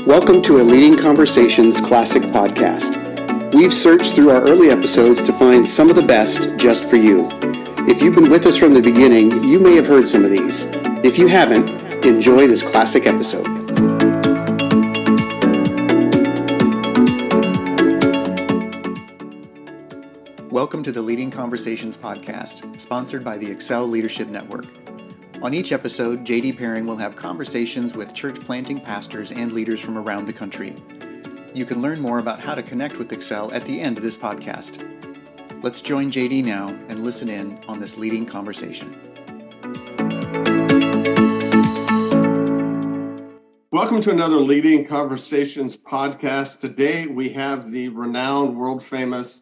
Welcome to a Leading Conversations Classic Podcast. We've searched through our early episodes to find some of the best just for you. If you've been with us from the beginning, you may have heard some of these. If you haven't, enjoy this classic episode. Welcome to the Leading Conversations Podcast, sponsored by the Excel Leadership Network. On each episode, JD Pairing will have conversations with church planting pastors and leaders from around the country. You can learn more about how to connect with Excel at the end of this podcast. Let's join JD now and listen in on this leading conversation. Welcome to another Leading Conversations podcast. Today we have the renowned, world-famous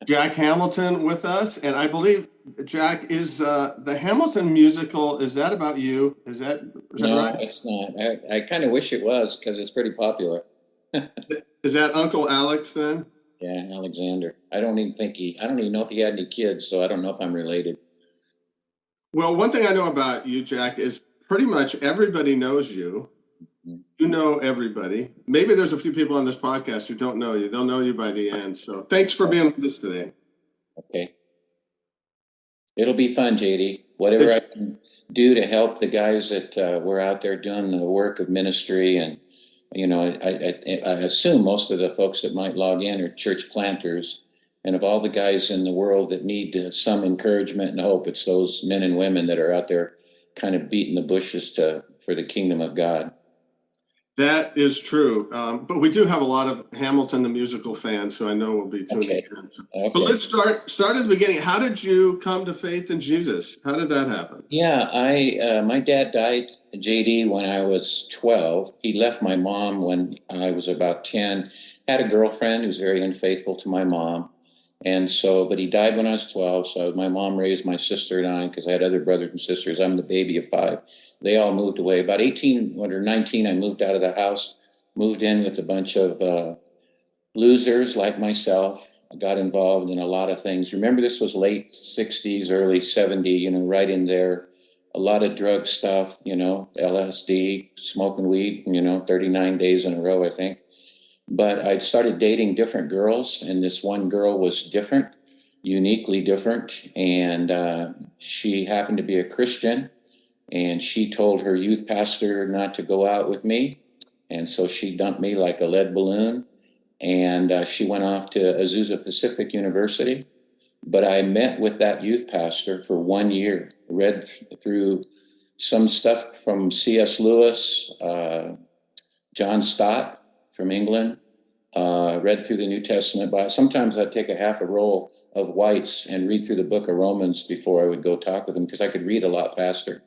Jack Hamilton with us, and I believe Jack is the Hamilton musical. Is that about you? Is that no, right? No, it's not. I kind of wish it was because it's pretty popular. Is that Uncle Alex then? Yeah, Alexander. I don't even know if he had any kids, so I don't know if I'm related. Well, one thing I know about you, Jack, is pretty much everybody knows you. You know everybody. Maybe there's a few people on this podcast who don't know you. They'll know you by the end. So thanks for being with us today. Okay. It'll be fun, JD. Whatever I can do to help the guys that were out there doing the work of ministry. And, you know, I assume most of the folks that might log in are church planters. And of all the guys in the world that need some encouragement and hope, it's those men and women that are out there kind of beating the bushes for the kingdom of God. That is true. But we do have a lot of Hamilton the musical fans who I know will be tuning in. Okay. But let's start at the beginning. How did you come to faith in Jesus? How did that happen? Yeah, my dad died, JD, when I was 12. He left my mom when I was about 10. Had a girlfriend who was very unfaithful to my mom. But he died when I was 12. So my mom raised my sister and I, because I had other brothers and sisters. I'm the baby of 5. They all moved away. About 18 or 19, I moved out of the house, moved in with a bunch of losers like myself. I got involved in a lot of things. Remember, this was late 60s, early 70s, right in there. A lot of drug stuff, LSD, smoking weed, 39 days in a row, I think. But I started dating different girls, and this one girl was different, uniquely different. And she happened to be a Christian. And she told her youth pastor not to go out with me. And so she dumped me like a lead balloon. And she went off to Azusa Pacific University. But I met with that youth pastor for 1 year, read through some stuff from C.S. Lewis, John Stott from England, read through the New Testament. But sometimes I'd take a half a roll of White's and read through the book of Romans before I would go talk with him, because I could read a lot faster.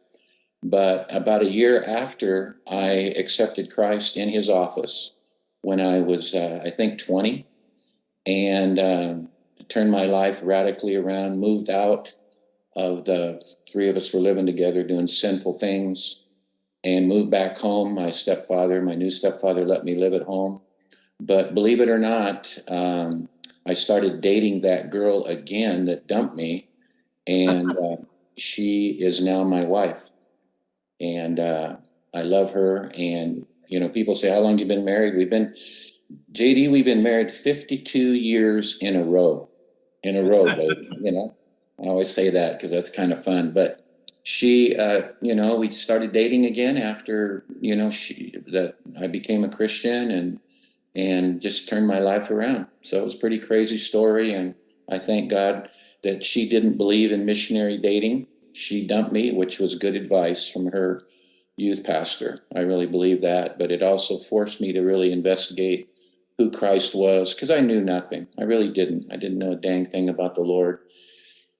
But about a year after I accepted Christ in his office, when I was, I think, 20, and turned my life radically around, moved out of the 3 of us were living together doing sinful things, and moved back home. My new stepfather, let me live at home. But believe it or not, I started dating that girl again that dumped me, and she is now my wife. And I love her. And, people say, how long have you been married? We've been married 52 years in a row, baby. I always say that because that's kind of fun. But she, we started dating again after, I became a Christian and just turned my life around. So it was a pretty crazy story. And I thank God that she didn't believe in missionary dating. She dumped me, which was good advice from her youth pastor. I really believe that. But it also forced me to really investigate who Christ was, because I knew nothing. I really didn't. I didn't know a dang thing about the Lord.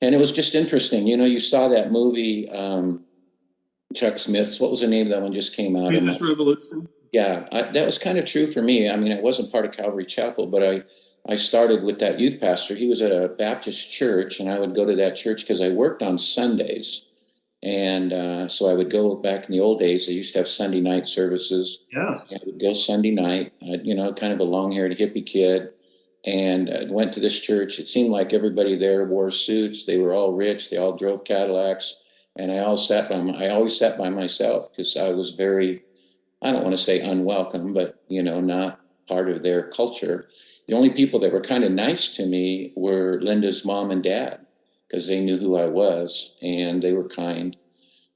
And it was just interesting. You saw that movie, Chuck Smith's, what was the name of that one just came out? Jesus Revolution. Yeah, that was kind of true for me. I mean, I wasn't part of Calvary Chapel, but I started with that youth pastor. He was at a Baptist church, and I would go to that church because I worked on Sundays. And so I would go back in the old days. They used to have Sunday night services. Yeah. I would go Sunday night, kind of a long-haired hippie kid, and went to this church. It seemed like everybody there wore suits. They were all rich. They all drove Cadillacs. And I always sat by myself because I was very I don't want to say unwelcome, but, not part of their culture. The only people that were kind of nice to me were Linda's mom and dad, because they knew who I was and they were kind.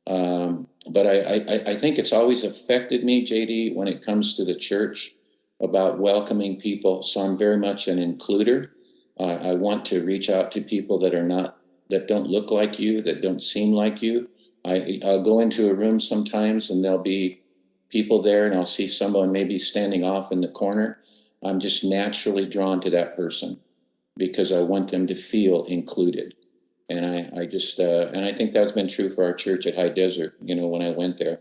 But I think it's always affected me, JD, when it comes to the church about welcoming people. So I'm very much an includer. I want to reach out to people that don't look like you, that don't seem like you. I'll go into a room sometimes and there'll be people there and I'll see someone maybe standing off in the corner. I'm just naturally drawn to that person because I want them to feel included. And I think that's been true for our church at High Desert, when I went there.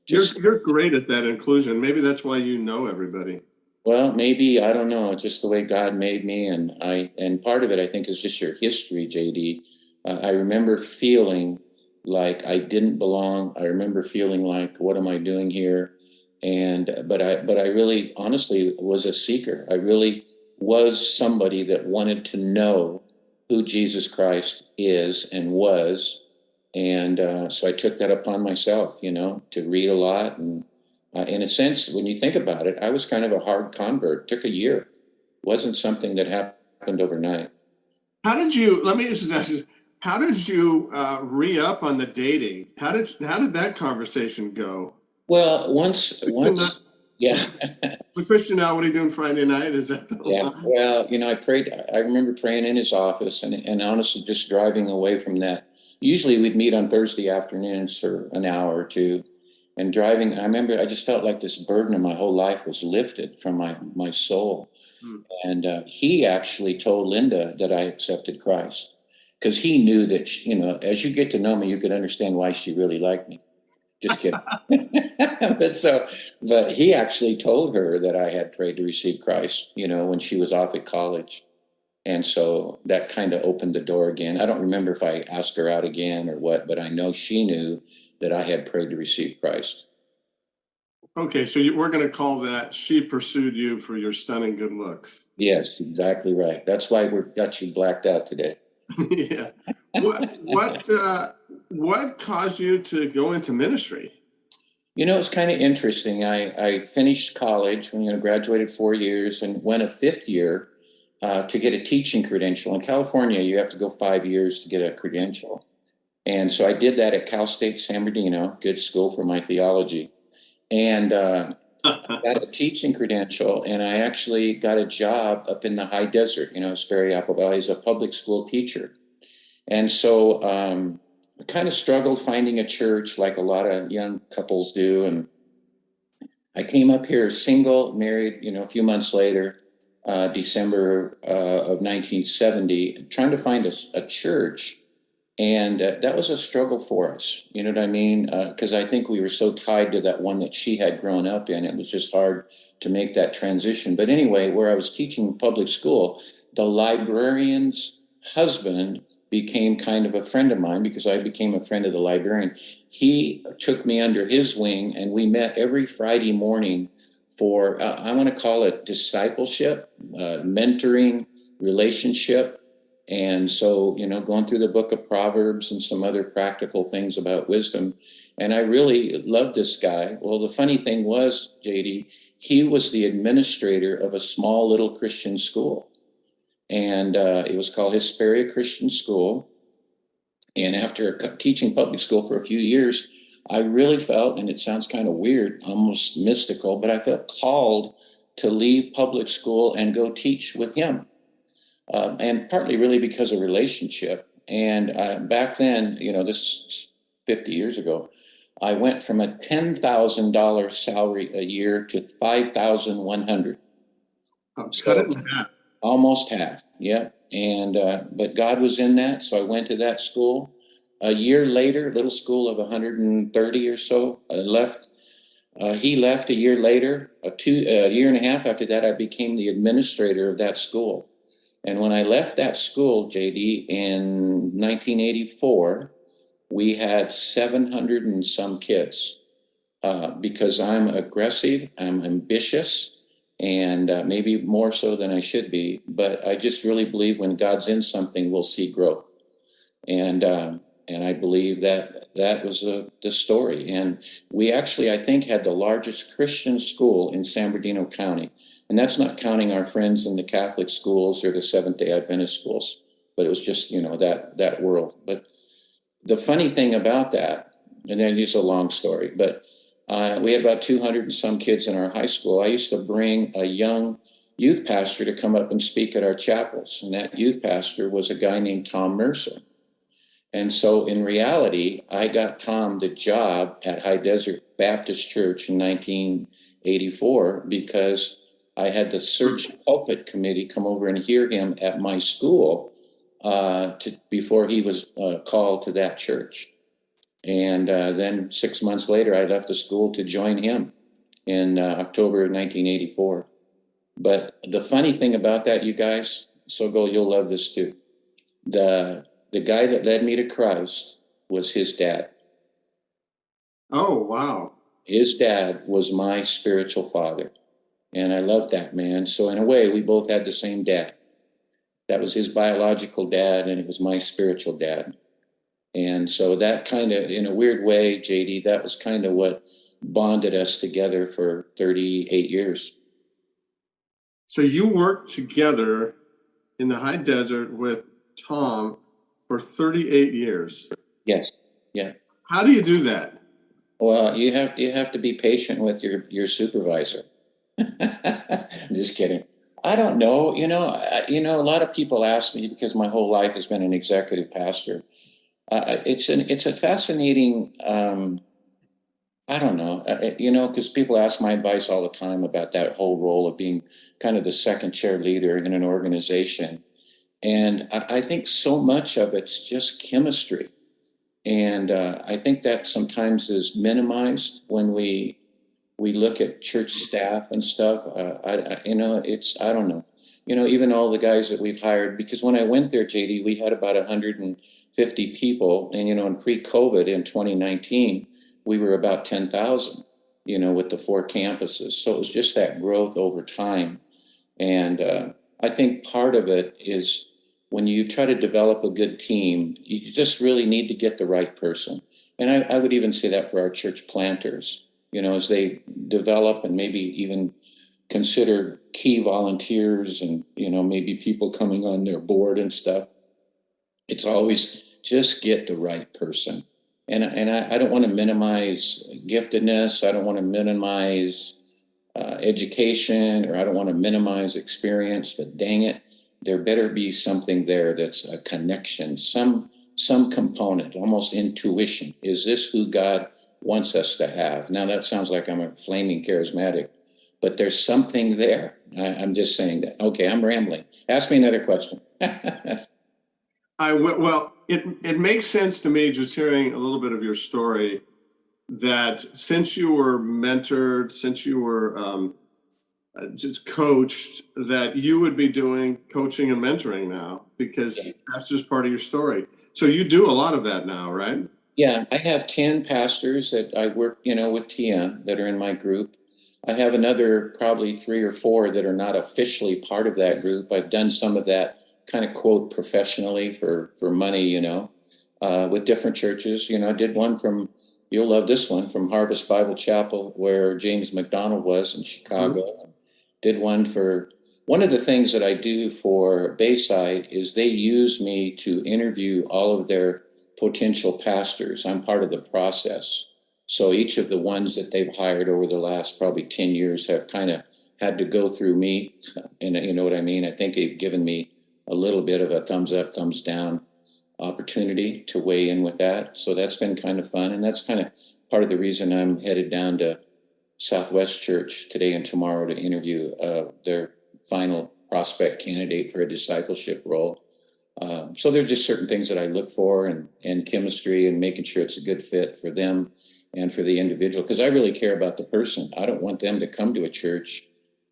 You're great at that inclusion. Maybe that's why you know everybody. Well, maybe, I don't know, just the way God made me. And part of it, I think, is just your history, JD. I remember feeling like I didn't belong. I remember feeling like, what am I doing here? But I really, honestly, was a seeker. I really was somebody that wanted to know who Jesus Christ is and was. And so I took that upon myself, to read a lot. And in a sense, when you think about it, I was kind of a hard convert. It took a year. It wasn't something that happened overnight. Let me just ask you, how did you re-up on the dating? How did that conversation go? Well, once, yeah. With Christian now, what are you doing Friday night? Is that the Yeah. Well, I prayed. I remember praying in his office and honestly just driving away from that. Usually we'd meet on Thursday afternoons for an hour or two. And driving, I remember I just felt like this burden of my whole life was lifted from my soul. And he actually told Linda that I accepted Christ because he knew that, as you get to know me, you could understand why she really liked me. Just kidding. But he actually told her that I had prayed to receive Christ, when she was off at college. And so that kind of opened the door again. I don't remember if I asked her out again or what, but I know she knew that I had prayed to receive Christ. Okay, so we're going to call that she pursued you for your stunning good looks. Yes, exactly right. That's why we've got you blacked out today. Yeah. What caused you to go into ministry? It's kind of interesting. I finished college, graduated 4 years and went a fifth year to get a teaching credential. In California, you have to go 5 years to get a credential. And so I did that at Cal State San Bernardino, good school for my theology. And I got a teaching credential, and I actually got a job up in the High Desert, Sperry Apple Valley, as a public school teacher. And so I kind of struggled finding a church like a lot of young couples do. And I came up here single, married, a few months later, December of 1970, trying to find a church. And that was a struggle for us. You know what I mean? Because I think we were so tied to that one that she had grown up in. It was just hard to make that transition. But anyway, where I was teaching public school, the librarian's husband became kind of a friend of mine because I became a friend of the librarian. He took me under his wing and we met every Friday morning for, I want to call it discipleship, mentoring, relationship. And so, going through the book of Proverbs and some other practical things about wisdom. And I really loved this guy. Well, the funny thing was, JD, he was the administrator of a small little Christian school. And it was called Hesperia Christian School. And after teaching public school for a few years, I really felt, and it sounds kind of weird, almost mystical, but I felt called to leave public school and go teach with him. And partly really because of relationship. And back then, this is 50 years ago, I went from a $10,000 salary a year to $5,100. Cut it in half. Almost half, yeah. And but God was in that, so I went to that school. A year later, little school of 130 or so, I left. He left a year later. A year and a half after that, I became the administrator of that school. And when I left that school, JD, in 1984, we had 700 and some kids because I'm aggressive, I'm ambitious, and maybe more so than I should be. But I just really believe when God's in something, we'll see growth. And And I believe that that was the story. And we actually, I think, had the largest Christian school in San Bernardino County. And that's not counting our friends in the Catholic schools or the Seventh-day Adventist schools, but it was just, that world. But the funny thing about that, and then it's a long story, but we had about 200 and some kids in our high school. I used to bring a young youth pastor to come up and speak at our chapels. And that youth pastor was a guy named Tom Mercer. And so in reality, I got Tom the job at High Desert Baptist Church in 1984 because I had the search pulpit committee come over and hear him at my school before he was called to that church. And then 6 months later, I left the school to join him in October of 1984. But the funny thing about that, you guys, Sogol, you'll love this too. The guy that led me to Christ was his dad. Oh, wow. His dad was my spiritual father. And I love that, man. So in a way, we both had the same dad. That was his biological dad, and it was my spiritual dad. And so that kind of, in a weird way, JD, that was kind of what bonded us together for 38 years. So you worked together in the high desert with Tom for 38 years. Yes. Yeah. How do you do that? Well, you have to be patient with your supervisor. I'm just kidding. I don't know. A lot of people ask me, because my whole life has been an executive pastor. It's a fascinating. I don't know. Because people ask my advice all the time about that whole role of being kind of the second chair leader in an organization. And I think so much of it's just chemistry. And I think that sometimes is minimized when we look at church staff and stuff. I don't know. Even all the guys that we've hired, because when I went there, JD, we had about 150 people. And, in pre-COVID in 2019, we were about 10,000, with the 4 campuses. So it was just that growth over time. And I think part of it is when you try to develop a good team, you just really need to get the right person. And I would even say that for our church planters, as they develop and maybe even consider key volunteers and, maybe people coming on their board and stuff. It's always just get the right person. And I don't want to minimize giftedness. I don't want to minimize education, or I don't want to minimize experience, but dang it, there better be something there that's a connection, some component, almost intuition. Is this who God wants us to have? Now that sounds like I'm a flaming charismatic, but there's something there. I'm just saying that. Okay, I'm rambling. Ask me another question. Well, it makes sense to me, just hearing a little bit of your story, that since you were mentored, since you were just coached, that you would be doing coaching and mentoring now, because that's just part of your story. So you do a lot of that now, right? Yeah, I have 10 pastors that I work, with TM that are in my group. I have another probably 3 or 4 that are not officially part of that group. I've done some of that kind of quote professionally for money, with different churches. I did one you'll love this one, from Harvest Bible Chapel, where James McDonald was in Chicago. Mm-hmm. Did one of the things that I do for Bayside is they use me to interview all of their potential pastors. I'm part of the process. So each of the ones that they've hired over the last probably 10 years have kind of had to go through me. And you know what I mean? I think they've given me a little bit of a thumbs up, thumbs down opportunity to weigh in with that. So that's been kind of fun. And that's kind of part of the reason I'm headed down to Southwest Church today and tomorrow to interview their final prospect candidate for a discipleship role. So there's just certain things that I look for, and chemistry, and making sure it's a good fit for them and for the individual, because I really care about the person. I don't want them to come to a church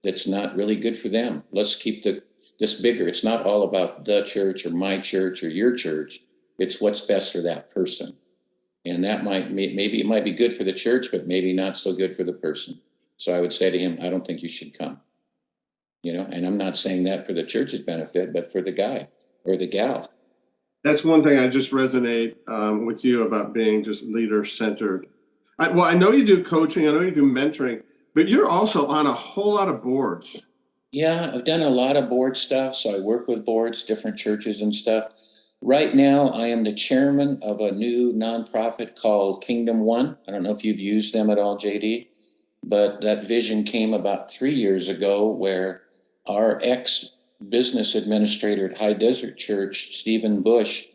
that's not really good for them. Let's keep this bigger. It's not all about the church or my church or your church. It's what's best for that person. And that maybe it might be good for the church, but maybe not so good for the person. So I would say to him, I don't think you should come. And I'm not saying that for the church's benefit, but for the guy or the gal. That's one thing I just resonate with you about being just leader centered. I know you do coaching, I know you do mentoring, but you're also on a whole lot of boards. Yeah, I've done a lot of board stuff. So I work with boards, different churches and stuff. Right now, I am the chairman of a new nonprofit called Kingdom One. I don't know if you've used them at all, JD, but that vision came about 3 years ago where our ex business administrator at High Desert Church, Stephen Bush,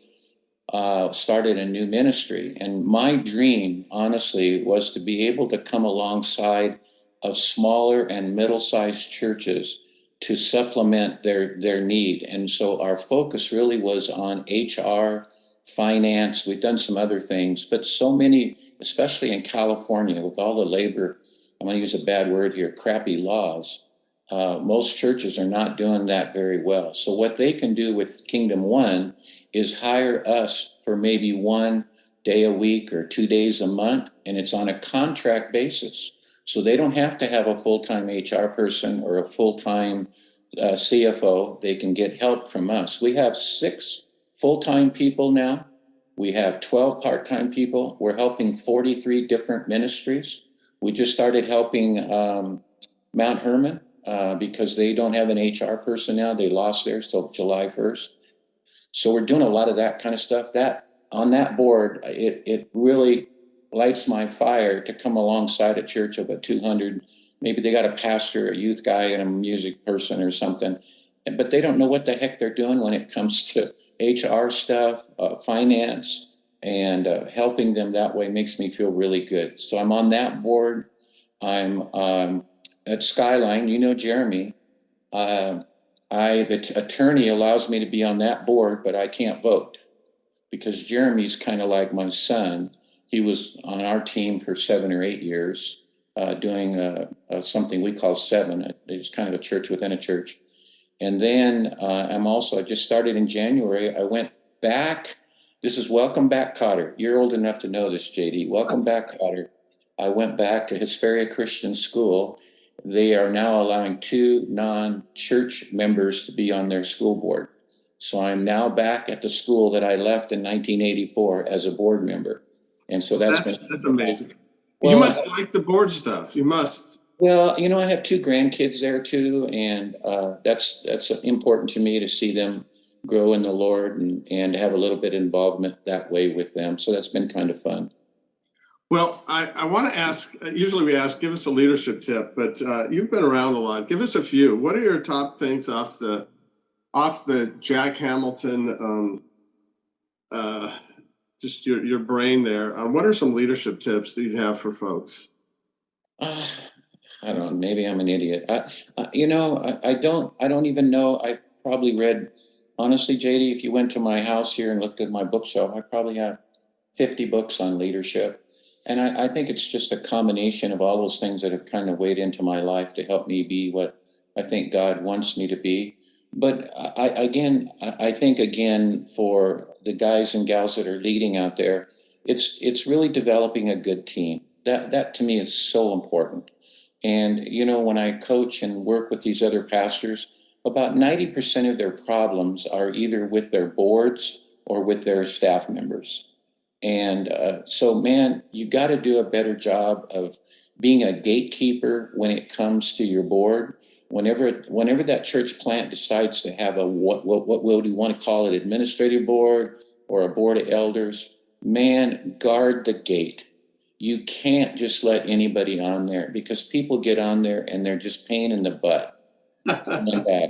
started a new ministry. And my dream, honestly, was to be able to come alongside of smaller and middle-sized churches to supplement their need. And so our focus really was on HR, finance. We've done some other things, but so many, especially in California, with all the labor, I'm going to use a bad word here, crappy laws. Most churches are not doing that very well. So what they can do with Kingdom One is hire us for maybe 1 day a week or 2 days a month, and it's on a contract basis. So they don't have to have a full-time HR person or a full-time CFO. They can get help from us. We have 6 full-time people now. We have 12 part-time people. We're helping 43 different ministries. We just started helping Mount Hermon because they don't have an HR person now. They lost theirs till July 1st. So we're doing a lot of that kind of stuff. That on that board, it really lights my fire to come alongside a church of a 200. Maybe they got a pastor, a youth guy, and a music person or something, but they don't know what the heck they're doing when it comes to HR stuff, finance, and helping them that way makes me feel really good. So I'm on that board. I'm at Skyline. You know Jeremy. The attorney allows me to be on that board, but I can't vote because Jeremy's kind of like my son. He was on our team for 7 or 8 years, doing something we call Seven. It's kind of a church within a church. And then I just started in January. I went back. This is Welcome Back Cotter. You're old enough to know this, JD. Welcome Back Cotter. I went back to Hesperia Christian School. They are now allowing 2 non-church members to be on their school board. So I'm now back at the school that I left in 1984 as a board member. And so that's amazing. Well, you must like the board stuff. You must. Well, I have 2 grandkids there too, and that's important to me to see them grow in the Lord and have a little bit of involvement that way with them. So that's been kind of fun. Well, I want to ask, usually we ask, give us a leadership tip, but you've been around a lot. Give us a few. What are your top things off the Jack Hamilton, just your brain there? What are some leadership tips that you have for folks? I don't know. Maybe I'm an idiot. I don't even know. I've probably read, honestly, JD, if you went to my house here and looked at my bookshelf, I probably have 50 books on leadership. And I think it's just a combination of all those things that have kind of weighed into my life to help me be what I think God wants me to be. But I think for the guys and gals that are leading out there, it's really developing a good team. That to me is so important. And, when I coach and work with these other pastors, about 90% of their problems are either with their boards or with their staff members. And so, man, you got to do a better job of being a gatekeeper when it comes to your board. Whenever that church plant decides to have a what do you want to call it, administrative board or a board of elders, man, guard the gate. You can't just let anybody on there because people get on there and they're just pain in the butt.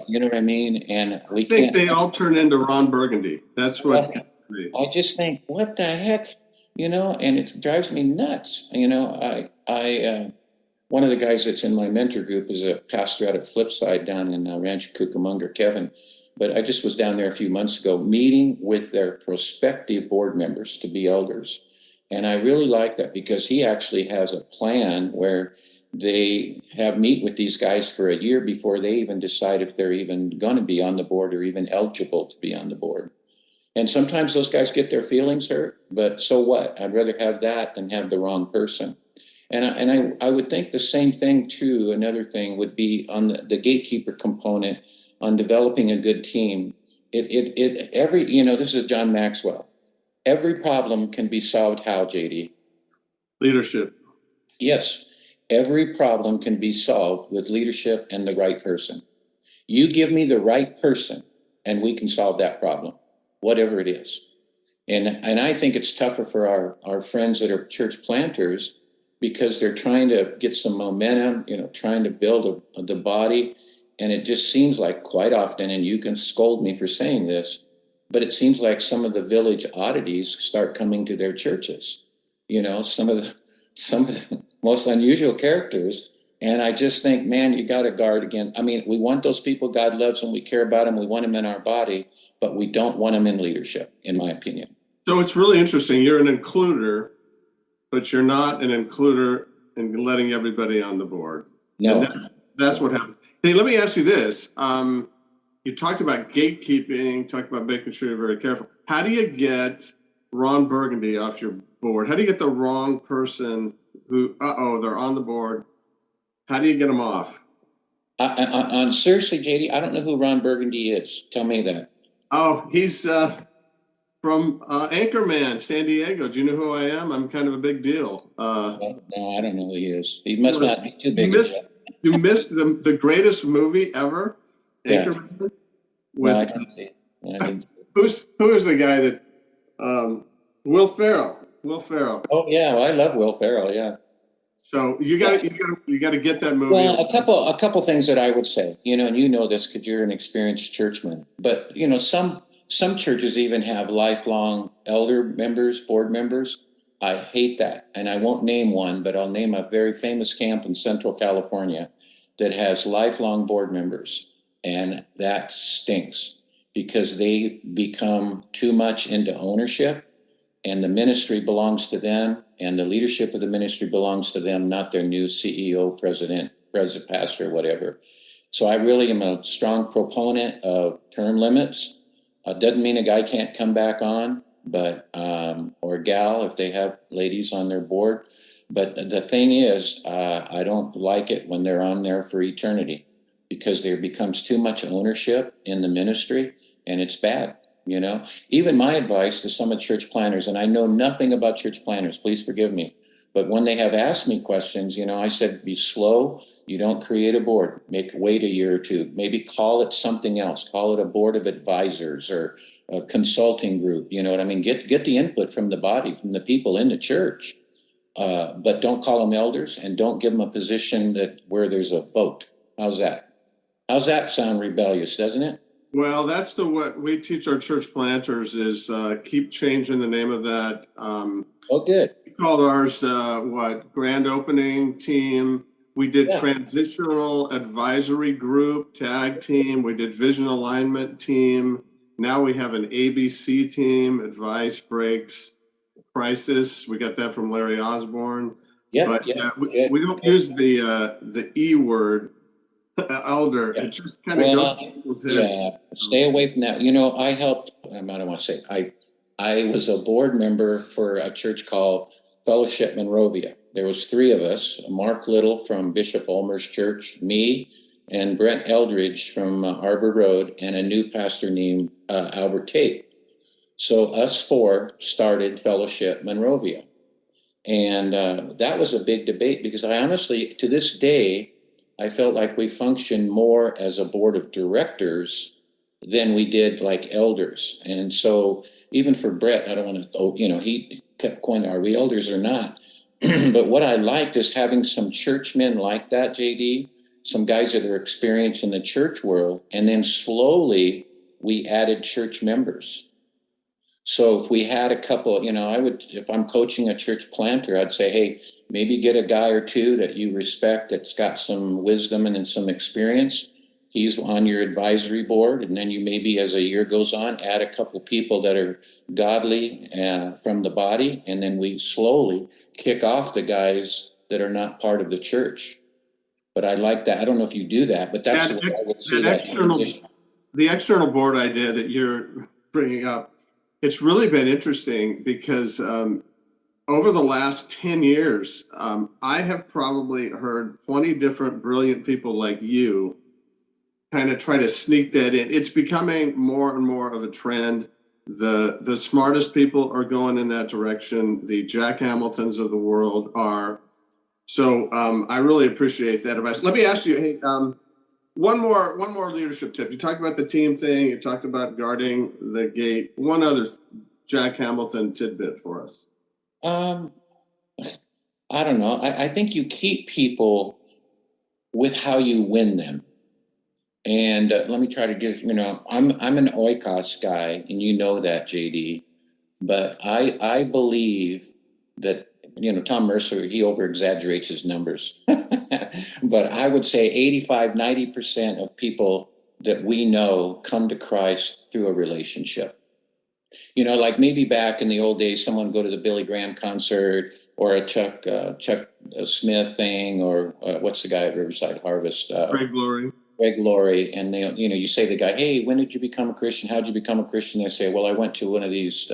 You know what I mean? And I think they all turn into Ron Burgundy. That's what. I just think, what the heck, and it drives me nuts. One of the guys that's in my mentor group is a pastor out at Flipside down in Rancho Cucamonga, Kevin. But I just was down there a few months ago meeting with their prospective board members to be elders. And I really like that because he actually has a plan where they meet with these guys for a year before they even decide if they're even going to be on the board or even eligible to be on the board. And sometimes those guys get their feelings hurt, but so what? I'd rather have that than have the wrong person. And I would think the same thing too. Another thing would be on the gatekeeper component on developing a good team. This is John Maxwell. Every problem can be solved how, JD? Leadership. Yes, every problem can be solved with leadership and the right person. You give me the right person and we can solve that problem, whatever it is. And I think it's tougher for our friends that are church planters because they're trying to get some momentum, trying to build the body. And it just seems like quite often, and you can scold me for saying this, but it seems like some of the village oddities start coming to their churches. Some of the most unusual characters. And I just think, man, you got to guard against. I mean, we want those people. God loves them. We care about them. We want them in our body, but we don't want them in leadership, in my opinion. So it's really interesting. You're an includer, but you're not an includer in letting everybody on the board. No. And that's what happens. Hey, let me ask you this. You talked about gatekeeping, talked about making sure you're very careful. How do you get Ron Burgundy off your board? How do you get the wrong person who, they're on the board? How do you get them off? Seriously, JD, I don't know who Ron Burgundy is. Tell me that. Oh, he's from Anchorman, San Diego. Do you know who I am? I'm kind of a big deal. No, I don't know who he is. He must not be too big. You missed the greatest movie ever, Anchorman. No, I didn't see it. Who is the guy that Will Ferrell? Will Ferrell. Oh yeah, well, I love Will Ferrell. Yeah. So you got to get that movie. Well, a couple things that I would say, and you know this because you're an experienced churchman. But some churches even have lifelong elder members, board members. I hate that, and I won't name one, but I'll name a very famous camp in Central California that has lifelong board members, and that stinks because they become too much into ownership. And the ministry belongs to them, and the leadership of the ministry belongs to them, not their new CEO, president, pastor, whatever. So I really am a strong proponent of term limits. Doesn't mean a guy can't come back on, but or gal if they have ladies on their board. But the thing is, I don't like it when they're on there for eternity because there becomes too much ownership in the ministry, and it's bad. Even my advice to some of the church planners, and I know nothing about church planners, please forgive me, but when they have asked me questions, I said, be slow. You don't create a board, wait a year or two, maybe call it something else, call it a board of advisors or a consulting group. You know what I mean? Get the input from the body, from the people in the church, but don't call them elders and don't give them a position where there's a vote. How's that? How's that sound rebellious, doesn't it? Well, that's what we teach our church planters is keep changing the name of that. Good. We called ours grand opening team. We did transitional advisory group, tag team. We did vision alignment team. Now we have an ABC team, advice breaks, crisis. We got that from Larry Osborne. We don't use the E word. Elder, it just kind of goes to people's heads. Yeah, stay away from that. I helped. I don't want to say I was a board member for a church called Fellowship Monrovia. There was three of us: Mark Little from Bishop Ulmer's church, me, and Brent Eldridge from Arbor Road, and a new pastor named Albert Tate. So us four started Fellowship Monrovia, and that was a big debate because I honestly, to this day, I felt like we functioned more as a board of directors than we did like elders. And so even for Brett, I don't want to, he kept going, are we elders or not? But what I liked is having some churchmen like that, JD, some guys that are experienced in the church world. And then slowly we added church members. So if we had a couple, if I'm coaching a church planter, I'd say, hey, maybe get a guy or two that you respect that's got some wisdom and some experience. He's on your advisory board. And then you maybe, as a year goes on, add a couple people that are godly from the body. And then we slowly kick off the guys that are not part of the church. But I like that. I don't know if you do that, but that's the way I would see that. The external board idea that you're bringing up, it's really been interesting because over the last 10 years, I have probably heard 20 different brilliant people like you kind of try to sneak that in. It's becoming more and more of a trend. The smartest people are going in that direction. The Jack Hamiltons of the world are. So I really appreciate that advice. Let me ask you, hey, one more leadership tip. You talked about the team thing. You talked about guarding the gate. One other Jack Hamilton tidbit for us. I don't know. I think you keep people with how you win them. And let me try to give, I'm an oikos guy, and you know that, JD. But I believe that, Tom Mercer, he over-exaggerates his numbers. But I would say 85-90% of people that we know come to Christ through a relationship. Like maybe back in the old days, someone would go to the Billy Graham concert or a Chuck Smith thing, or what's the guy at Riverside Harvest? Greg Laurie. And they, you say to the guy, hey, when did you become a Christian? How did you become a Christian? They say, well, I went to one of these,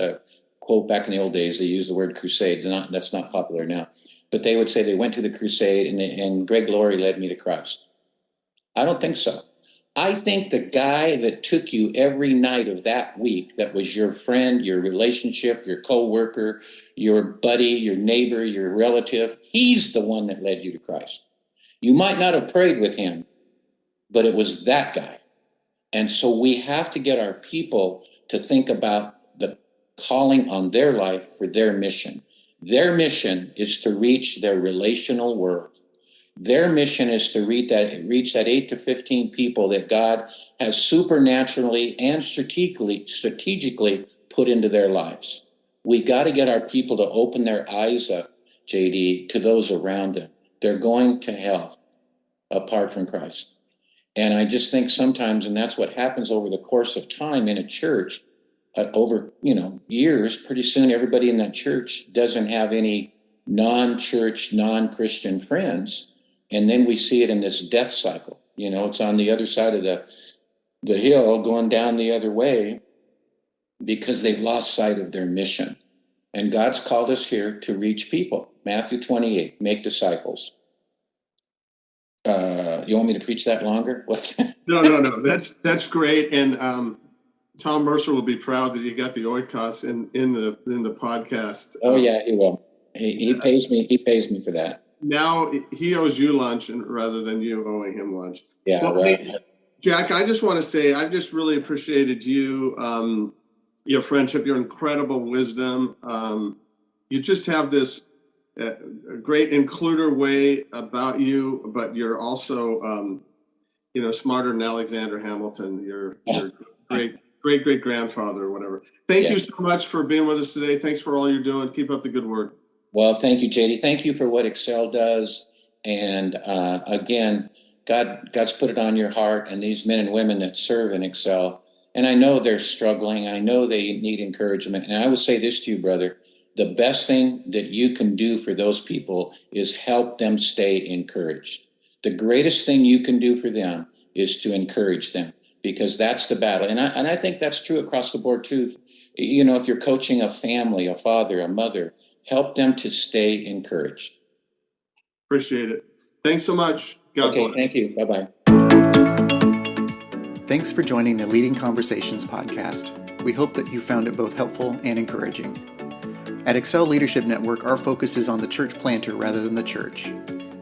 quote, back in the old days, they used the word crusade. That's not popular now. But they would say they went to the crusade and Greg Laurie led me to Christ. I don't think so. I think the guy that took you every night of that week, that was your friend, your relationship, your coworker, your buddy, your neighbor, your relative, he's the one that led you to Christ. You might not have prayed with him, but it was that guy. And so we have to get our people to think about the calling on their life for their mission. Their mission is to reach their relational world. Their mission is to reach that 8 to 15 people that God has supernaturally and strategically put into their lives. We got to get our people to open their eyes up, JD, to those around them. They're going to hell apart from Christ. And I just think sometimes, and that's what happens over the course of time in a church, over years, pretty soon everybody in that church doesn't have any non-church, non-Christian friends. And then we see it in this death cycle. It's on the other side of the hill going down the other way because they've lost sight of their mission. And God's called us here to reach people. Matthew 28, make disciples. You want me to preach that longer? No. That's great. And Tom Mercer will be proud that you got the oikos in the podcast. Oh yeah, he will. He pays me. He pays me for that. Now he owes you lunch rather than you owing him lunch. Yeah. Well, hey, Jack, I just want to say I've just really appreciated you, your friendship, your incredible wisdom. You just have this great includer way about you, but you're also, smarter than Alexander Hamilton. You're great grandfather or whatever. Thank you so much for being with us today. Thanks for all you're doing. Keep up the good work. Well, thank you, JD. Thank you for what Excel does. And again, God's put it on your heart, and these men and women that serve in Excel. And I know they're struggling. I know they need encouragement. And I would say this to you, brother, the best thing that you can do for those people is help them stay encouraged. The greatest thing you can do for them is to encourage them, because that's the battle. And I think that's true across the board too. If you're coaching a family, a father, a mother, help them to stay encouraged. Appreciate it. Thanks so much. God bless. Thank you. Bye-bye. Thanks for joining the Leading Conversations podcast. We hope that you found it both helpful and encouraging. At Excel Leadership Network, our focus is on the church planter rather than the church.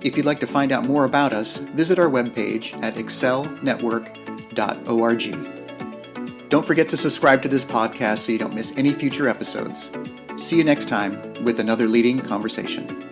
If you'd like to find out more about us, visit our webpage at excelnetwork.org. Don't forget to subscribe to this podcast so you don't miss any future episodes. See you next time with another Leading Conversation.